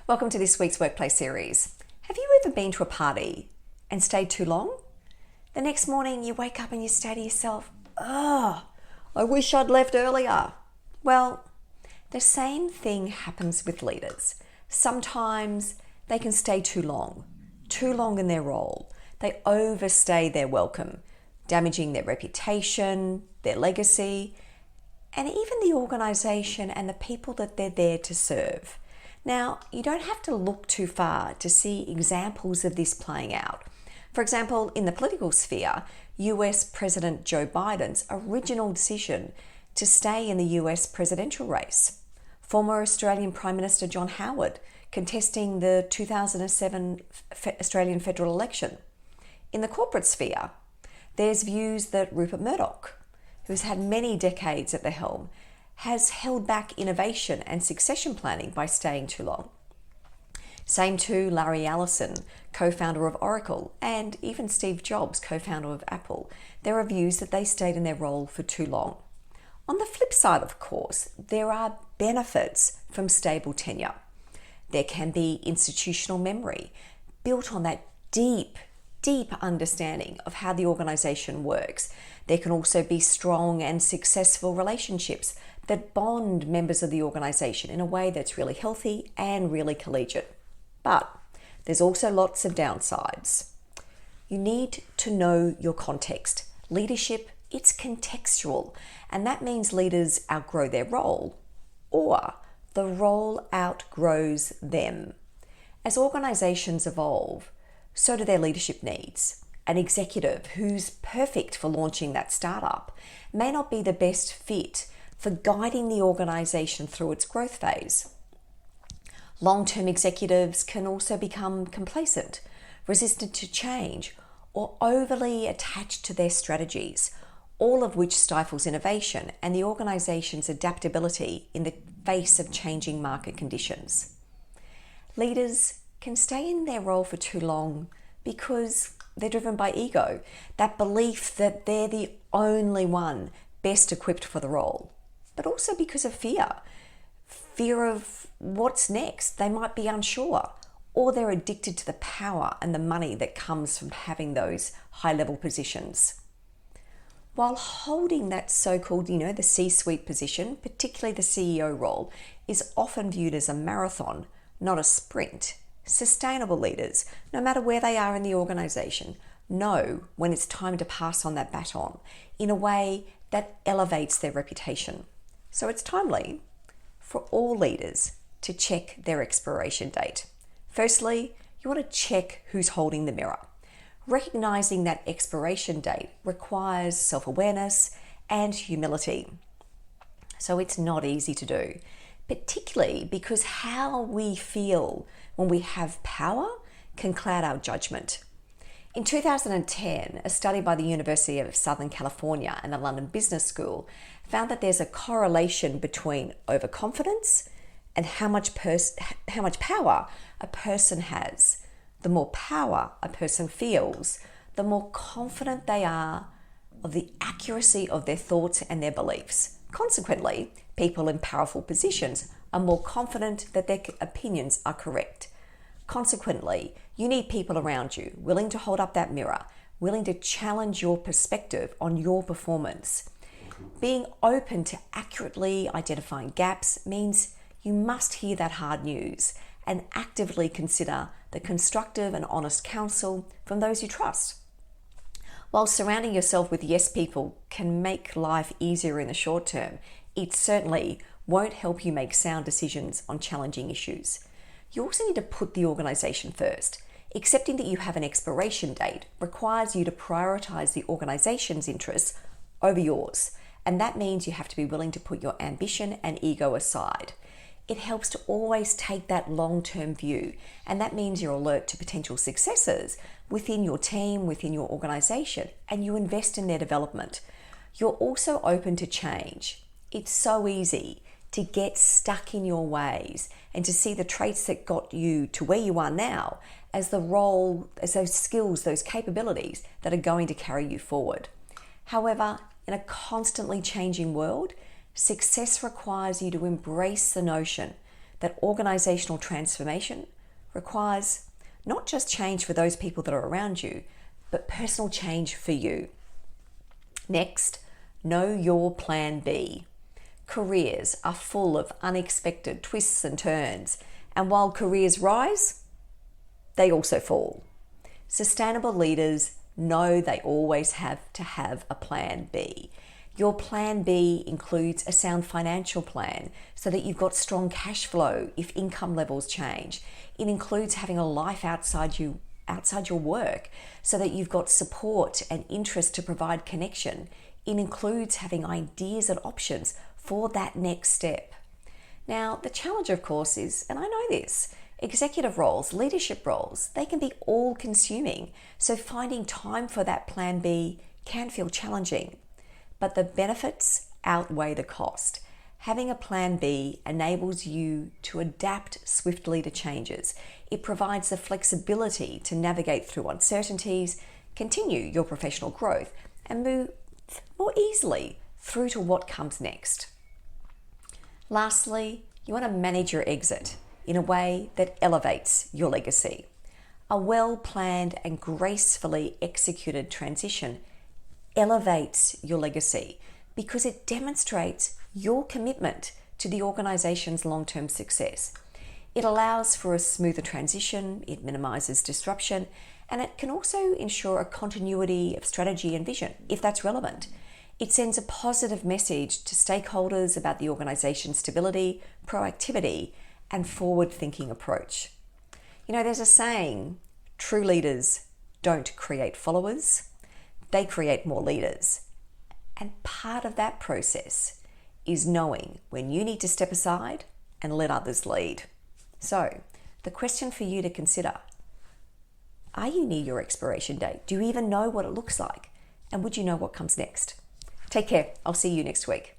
Welcome to this week's Workplace series. Have you ever been to a party and stayed too long? The next morning you wake up and you say to yourself, I wish I'd left earlier. Well, the same thing happens with leaders. Sometimes they can stay too long in their role. They overstay their welcome, damaging their reputation, their legacy, and even the organisation and the people that they're there to serve. Now, you don't have to look too far to see examples of this playing out. For example, in the political sphere, US President Joe Biden's original decision to stay in the US presidential race. Former Australian Prime Minister John Howard contesting the 2007 Australian federal election. In the corporate sphere, there's views that Rupert Murdoch, who's had many decades at the helm, has held back innovation and succession planning by staying too long. Same to Larry Ellison, co-founder of Oracle, and even Steve Jobs, co-founder of Apple. There are views that they stayed in their role for too long. On the flip side, of course, there are benefits from stable tenure. There can be institutional memory built on that deep understanding of how the organisation works. There can also be strong and successful relationships that bond members of the organisation in a way that's really healthy and really collegiate. But there's also lots of downsides. You need to know your context. Leadership, it's contextual, and that means leaders outgrow their role, or the role outgrows them. As organisations evolve, so do their leadership needs. An executive who's perfect for launching that startup may not be the best fit for guiding the organisation through its growth phase. Long-term executives can also become complacent, resistant to change, or overly attached to their strategies, all of which stifles innovation and the organisation's adaptability in the face of changing market conditions. Leaders can stay in their role for too long because they're driven by ego, that belief that they're the only one best equipped for the role, but also because of fear of what's next. They might be unsure, or they're addicted to the power and the money that comes from having those high-level positions. While holding that so-called, the C-suite position, particularly the CEO role, is often viewed as a marathon, not a sprint, sustainable leaders, no matter where they are in the organisation, know when it's time to pass on that baton in a way that elevates their reputation. So it's timely for all leaders to check their expiration date. Firstly, you want to check who's holding the mirror. Recognizing that expiration date requires self-awareness and humility. So it's not easy to do, particularly because how we feel when we have power can cloud our judgment. In 2010, a study by the University of Southern California and the London Business School found that there's a correlation between overconfidence and how much power a person has. The more power a person feels, the more confident they are of the accuracy of their thoughts and their beliefs. Consequently, people in powerful positions are more confident that their opinions are correct. Consequently, you need people around you willing to hold up that mirror, willing to challenge your perspective on your performance. Being open to accurately identifying gaps means you must hear that hard news and actively consider the constructive and honest counsel from those you trust. While surrounding yourself with yes people can make life easier in the short term, it certainly won't help you make sound decisions on challenging issues. You also need to put the organisation first. Accepting that you have an expiration date requires you to prioritise the organisation's interests over yours, and that means you have to be willing to put your ambition and ego aside. It helps to always take that long-term view, and that means you're alert to potential successes within your team, within your organisation, and you invest in their development. You're also open to change. It's so easy to get stuck in your ways and to see the traits that got you to where you are now as the role, as those skills, those capabilities that are going to carry you forward. However, in a constantly changing world, success requires you to embrace the notion that organizational transformation requires not just change for those people that are around you, but personal change for you. Next, know your plan B. Careers are full of unexpected twists and turns, and while careers rise, they also fall. Sustainable leaders know they always have to have a plan B. Your plan B includes a sound financial plan so that you've got strong cash flow if income levels change. It includes having a life outside your work so that you've got support and interest to provide connection. It includes having ideas and options for that next step. Now, the challenge, of course, is, and I know this, executive roles, leadership roles, they can be all consuming. So finding time for that plan B can feel challenging, but the benefits outweigh the cost. Having a plan B enables you to adapt swiftly to changes. It provides the flexibility to navigate through uncertainties, continue your professional growth, and move more easily through to what comes next. Lastly, you want to manage your exit in a way that elevates your legacy. A well-planned and gracefully executed transition elevates your legacy because it demonstrates your commitment to the organization's long-term success. It allows for a smoother transition, it minimizes disruption, and it can also ensure a continuity of strategy and vision, if that's relevant. It sends a positive message to stakeholders about the organization's stability, proactivity, and forward-thinking approach. You know, there's a saying, true leaders don't create followers, they create more leaders. And part of that process is knowing when you need to step aside and let others lead. So, the question for you to consider, are you near your expiration date? Do you even know what it looks like? And would you know what comes next? Take care. I'll see you next week.